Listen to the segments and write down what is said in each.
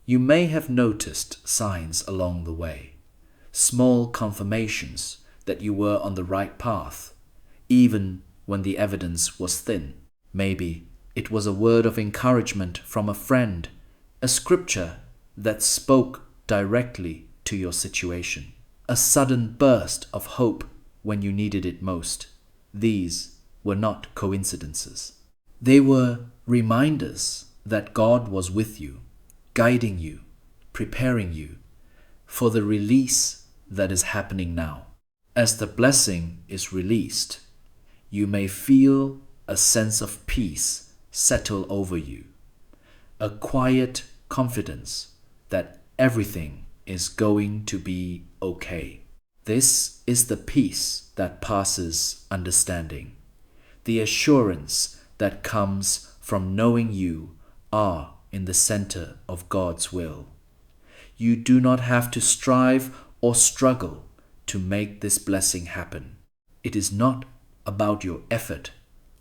You may have noticed signs along the way, small confirmations that you were on the right path, even when the evidence was thin. Maybe it was a word of encouragement from a friend, a scripture that spoke directly to your situation, a sudden burst of hope when you needed it most. These were not coincidences. They were reminders that God was with you, guiding you, preparing you for the release that is happening now. As the blessing is released, you may feel a sense of peace settle over you, a quiet confidence that everything is going to be okay. This is the peace that passes understanding, the assurance that comes from knowing you are in the center of God's will. You do not have to strive or struggle to make this blessing happen. It is not about your effort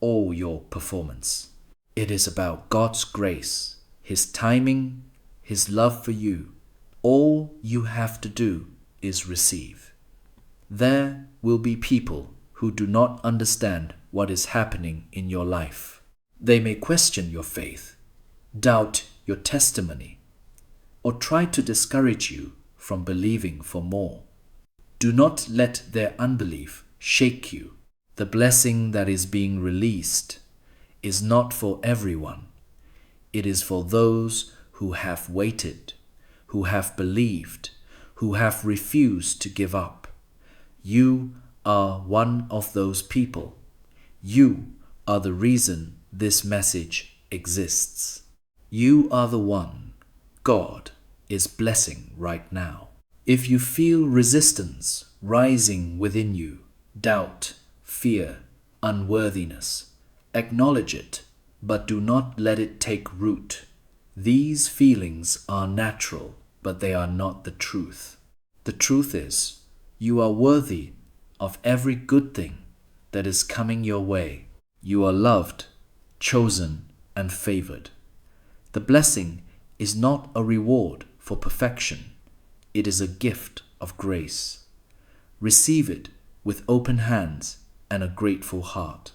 or your performance. It is about God's grace, His timing, His love for you. All you have to do is receive. There will be people who do not understand what is happening in your life. They may question your faith, doubt your testimony, or try to discourage you from believing for more. Do not let their unbelief shake you. The blessing that is being released is not for everyone. It is for those who have waited, who have believed, who have refused to give up. You are one of those people. You are the reason this message exists. You are the one God is blessing right now. If you feel resistance rising within you, doubt, fear, unworthiness, acknowledge it, but do not let it take root. These feelings are natural, but they are not the truth. The truth is, you are worthy of every good thing that is coming your way. You are loved, chosen, and favored. The blessing is not a reward for perfection. It is a gift of grace. Receive it with open hands and a grateful heart.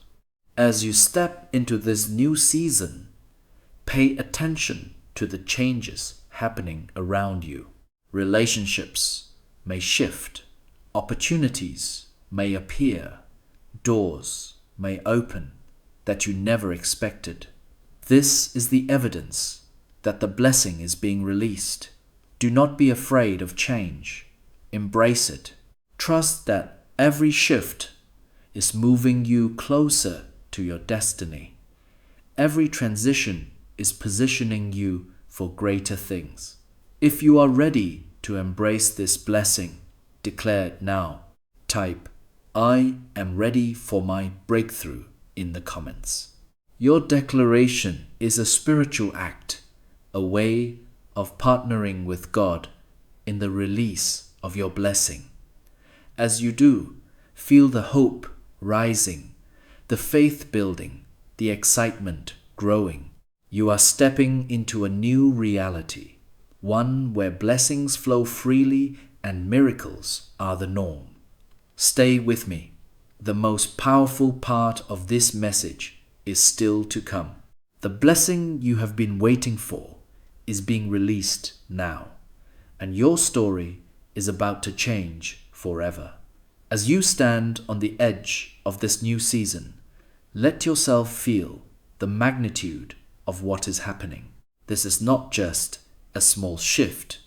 As you step into this new season, pay attention to the changes happening around you. Relationships may shift, opportunities may appear, doors may open that you never expected. This is the evidence that the blessing is being released. Do not be afraid of change. Embrace it. Trust that every shift is moving you closer to your destiny. Every transition is positioning you for greater things. If you are ready to embrace this blessing, declare it now. Type, "I am ready for my breakthrough" in the comments. Your declaration is a spiritual act, a way of partnering with God in the release of your blessing. As you do, feel the hope rising, the faith building, the excitement growing. You are stepping into a new reality, one where blessings flow freely and miracles are the norm. Stay with me. The most powerful part of this message is still to come. The blessing you have been waiting for is being released now, and your story is about to change forever. As you stand on the edge of this new season, let yourself feel the magnitude of what is happening. This is not just a small shift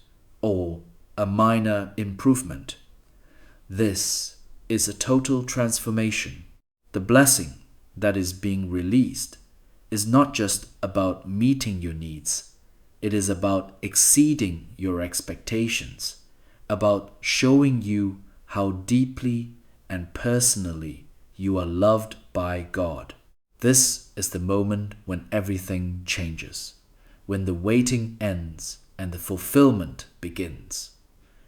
or a minor improvement. This is a total transformation. The blessing that is being released is not just about meeting your needs. It is about exceeding your expectations, about showing you how deeply and personally you are loved by God. This is the moment when everything changes, when the waiting ends and the fulfillment begins.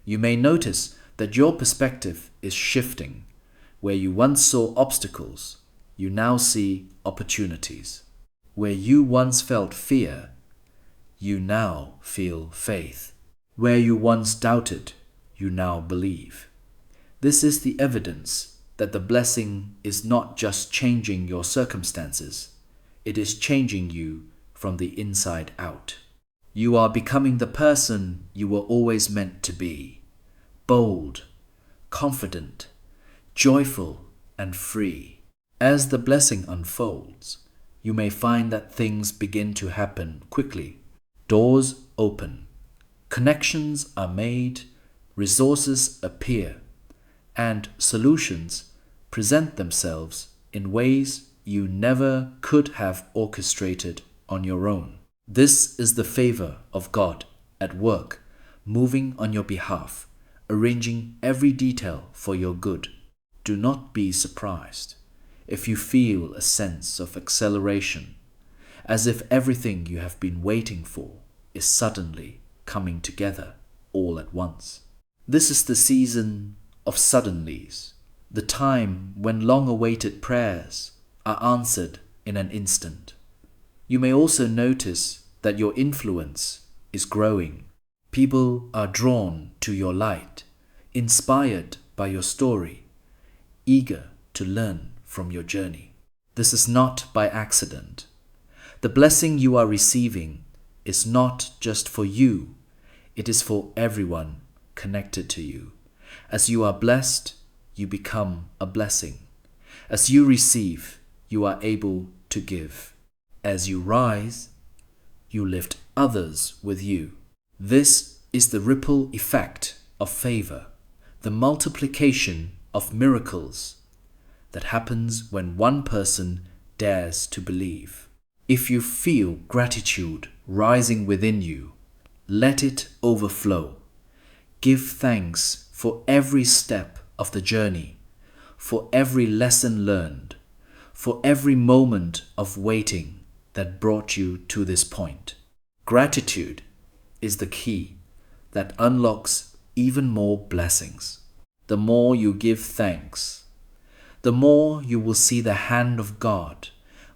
You may notice that your perspective is shifting. Where you once saw obstacles, you now see opportunities. Where you once felt fear, you now feel faith. Where you once doubted, you now believe. This is the evidence that the blessing is not just changing your circumstances, it is changing you from the inside out. You are becoming the person you were always meant to be: bold, confident, joyful, and free. As the blessing unfolds, you may find that things begin to happen quickly. Doors open, connections are made, resources appear, and solutions present themselves in ways you never could have orchestrated on your own. This is the favor of God at work, moving on your behalf, arranging every detail for your good. Do not be surprised if you feel a sense of acceleration, as if everything you have been waiting for is suddenly coming together all at once. This is the season of suddenlies, the time when long-awaited prayers are answered in an instant. You may also notice that your influence is growing. People are drawn to your light, inspired by your story, eager to learn from your journey. This is not by accident. The blessing you are receiving is not just for you, it is for everyone connected to you. As you are blessed, you become a blessing. As you receive, you are able to give. As you rise, you lift others with you. This is the ripple effect of favor, the multiplication of miracles that happens when one person dares to believe. If you feel gratitude rising within you, let it overflow. Give thanks for every step of the journey, for every lesson learned, for every moment of waiting that brought you to this point. Gratitude is the key that unlocks even more blessings. The more you give thanks, the more you will see the hand of God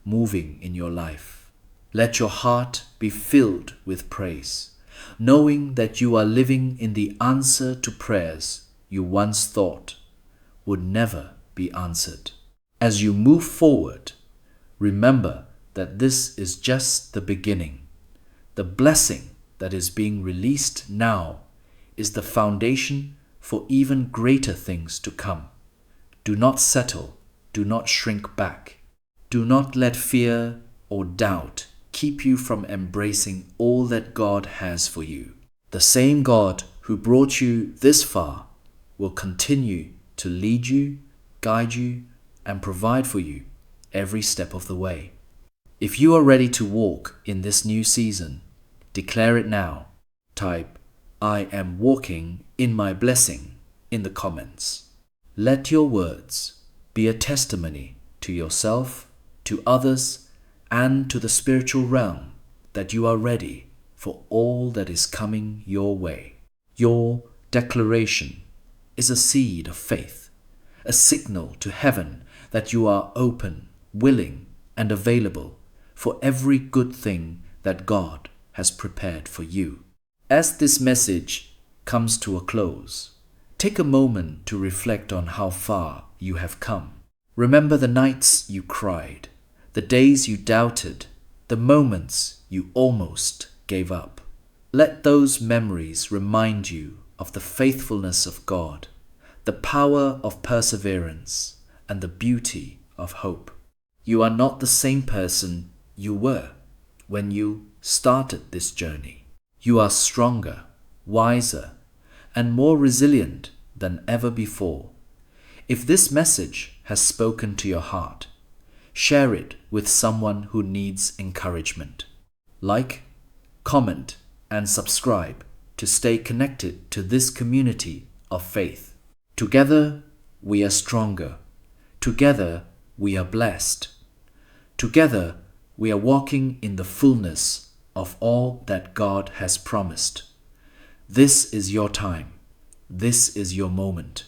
moving in your life. Let your heart be filled with praise, knowing that you are living in the answer to prayers you once thought would never be answered. As you move forward, remember that this is just the beginning. The blessing that is being released now is the foundation for even greater things to come. Do not settle. Do not shrink back. Do not let fear or doubt keep you from embracing all that God has for you. The same God who brought you this far will continue to lead you, guide you, and provide for you every step of the way. If you are ready to walk in this new season, declare it now. Type, "I am walking in my blessing" in the comments. Let your words be a testimony to yourself, to others, and to the spiritual realm that you are ready for all that is coming your way. Your declaration is a seed of faith, a signal to heaven that you are open, willing, and available for every good thing that God has prepared for you. As this message comes to a close, take a moment to reflect on how far you have come. Remember the nights you cried, the days you doubted, the moments you almost gave up. Let those memories remind you of the faithfulness of God, the power of perseverance, and the beauty of hope. You are not the same person you were when you started this journey. You are stronger, wiser, and more resilient than ever before. If this message has spoken to your heart, share it with someone who needs encouragement. Like, comment, and subscribe to stay connected to this community of faith. Together, we are stronger. Together, we are blessed. Together, we are walking in the fullness of all that God has promised. This is your time. This is your moment.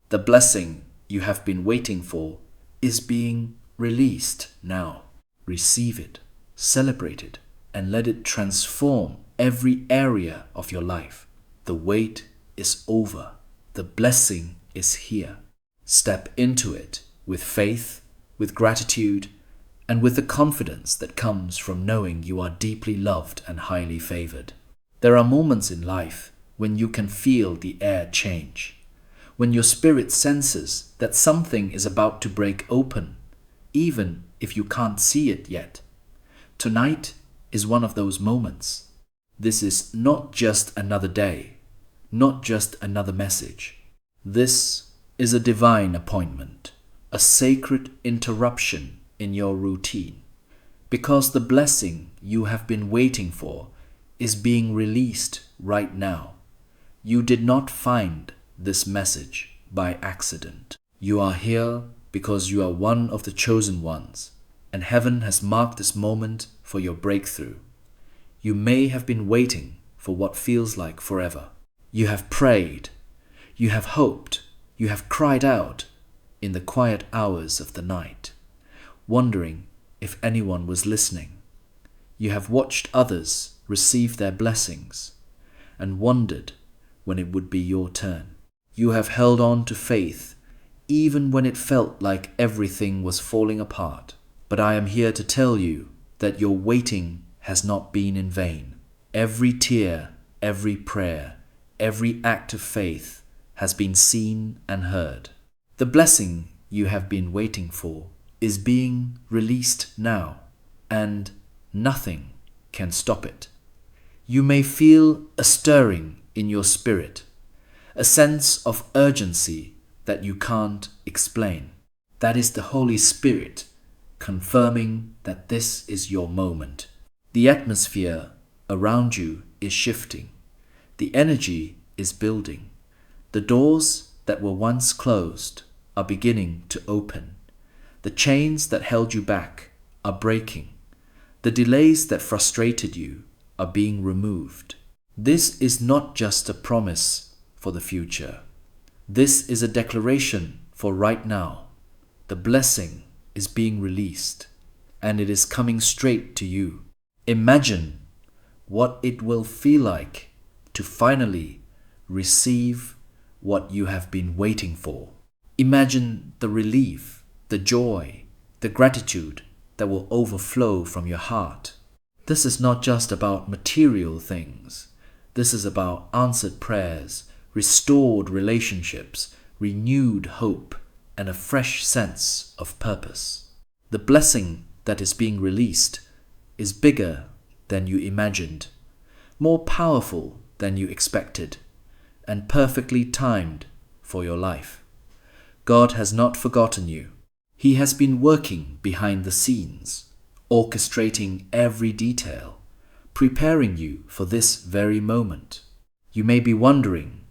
The blessing you have been waiting for is being released now. Receive it, celebrate it, and let it transform every area of your life. The wait is over. The blessing is here. Step into it with faith, with gratitude, and with the confidence that comes from knowing you are deeply loved and highly favored. There are moments in life when you can feel the air change, when your spirit senses that something is about to break open, even if you can't see it yet. Tonight is one of those moments. This is not just another day, not just another message. This is a divine appointment, a sacred interruption in your routine, because the blessing you have been waiting for is being released right now. You did not find this message by accident. You are here because you are one of the chosen ones, and heaven has marked this moment for your breakthrough. You may have been waiting for what feels like forever. You have prayed, you have hoped, you have cried out in the quiet hours of the night, wondering if anyone was listening. You have watched others receive their blessings and wondered when it would be your turn. You have held on to faith even when it felt like everything was falling apart. But I am here to tell you that your waiting has not been in vain. Every tear, every prayer, every act of faith has been seen and heard. The blessing you have been waiting for is being released now, and nothing can stop it. You may feel a stirring in your spirit, a sense of urgency that you can't explain. That is the Holy Spirit confirming that this is your moment. The atmosphere around you is shifting. The energy is building. The doors that were once closed are beginning to open. The chains that held you back are breaking. The delays that frustrated you are being removed. This is not just a promise for the future. This is a declaration for right now. The blessing is being released, and it is coming straight to you. Imagine what it will feel like to finally receive what you have been waiting for. Imagine the relief, the joy, the gratitude that will overflow from your heart. This is not just about material things. This is about answered prayers, restored relationships, renewed hope, and a fresh sense of purpose. The blessing that is being released is bigger than you imagined, more powerful than you expected, and perfectly timed for your life. God has not forgotten you. He has been working behind the scenes, orchestrating every detail, preparing you for this very moment. You may be wondering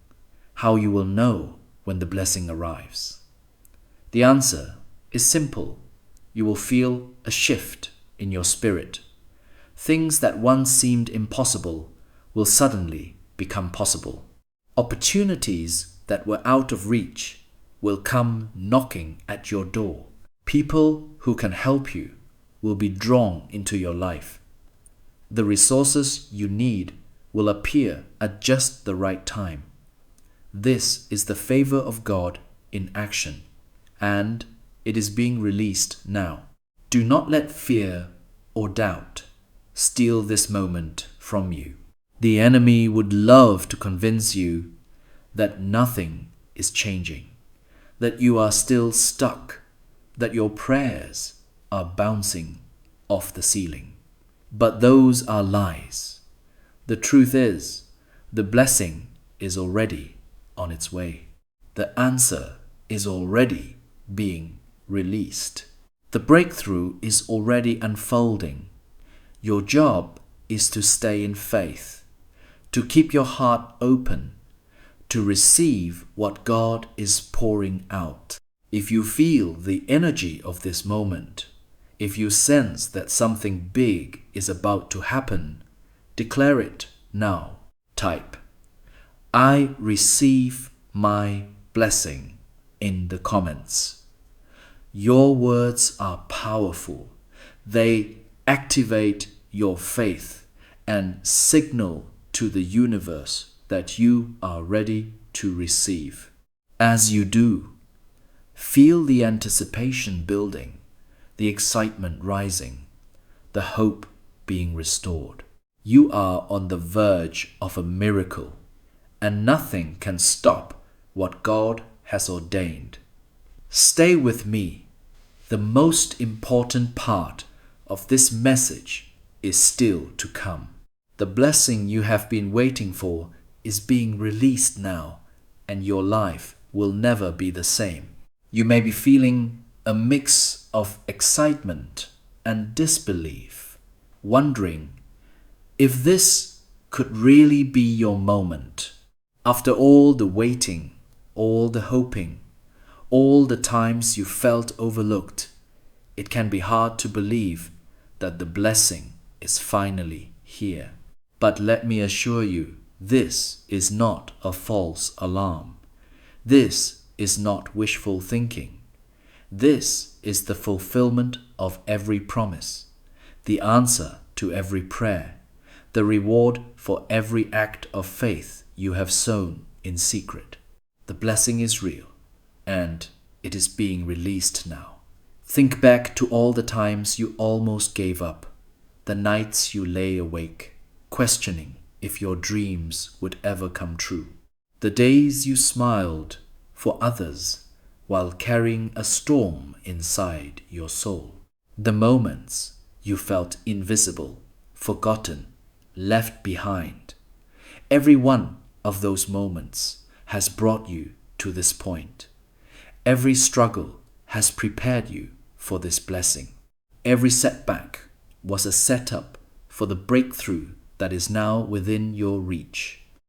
how you will know when the blessing arrives. The answer is simple. You will feel a shift in your spirit. Things that once seemed impossible will suddenly become possible. Opportunities that were out of reach will come knocking at your door. People who can help you will be drawn into your life. The resources you need will appear at just the right time. This is the favor of God in action, and it is being released now. Do not let fear or doubt steal this moment from you. The enemy would love to convince you that nothing is changing, that you are still stuck, that your prayers are bouncing off the ceiling. But those are lies. The truth is, the blessing is already on its way. The answer is already being released. The breakthrough is already unfolding. Your job is to stay in faith, to keep your heart open, to receive what God is pouring out. If you feel the energy of this moment, if you sense that something big is about to happen, declare it now. Type, "I receive my blessing," in the comments. Your words are powerful. They activate your faith and signal to the universe that you are ready to receive. As you do, feel the anticipation building, the excitement rising, the hope being restored. You are on the verge of a miracle, and nothing can stop what God has ordained. Stay with me. The most important part of this message is still to come. The blessing you have been waiting for is being released now, and your life will never be the same. You may be feeling a mix of excitement and disbelief, wondering if this could really be your moment. After all the waiting, all the hoping, all the times you felt overlooked, it can be hard to believe that the blessing is finally here. But let me assure you, this is not a false alarm. This is not wishful thinking. This is the fulfillment of every promise, the answer to every prayer, the reward for every act of faith you have sown in secret. The blessing is real, and it is being released now. Think back to all the times you almost gave up, the nights you lay awake, questioning if your dreams would ever come true, the days you smiled for others while carrying a storm inside your soul, the moments you felt invisible, forgotten, left behind. Every one of those moments has brought you to this point. Every struggle has prepared you for this blessing. Every setback was a setup for the breakthrough that is now within your reach.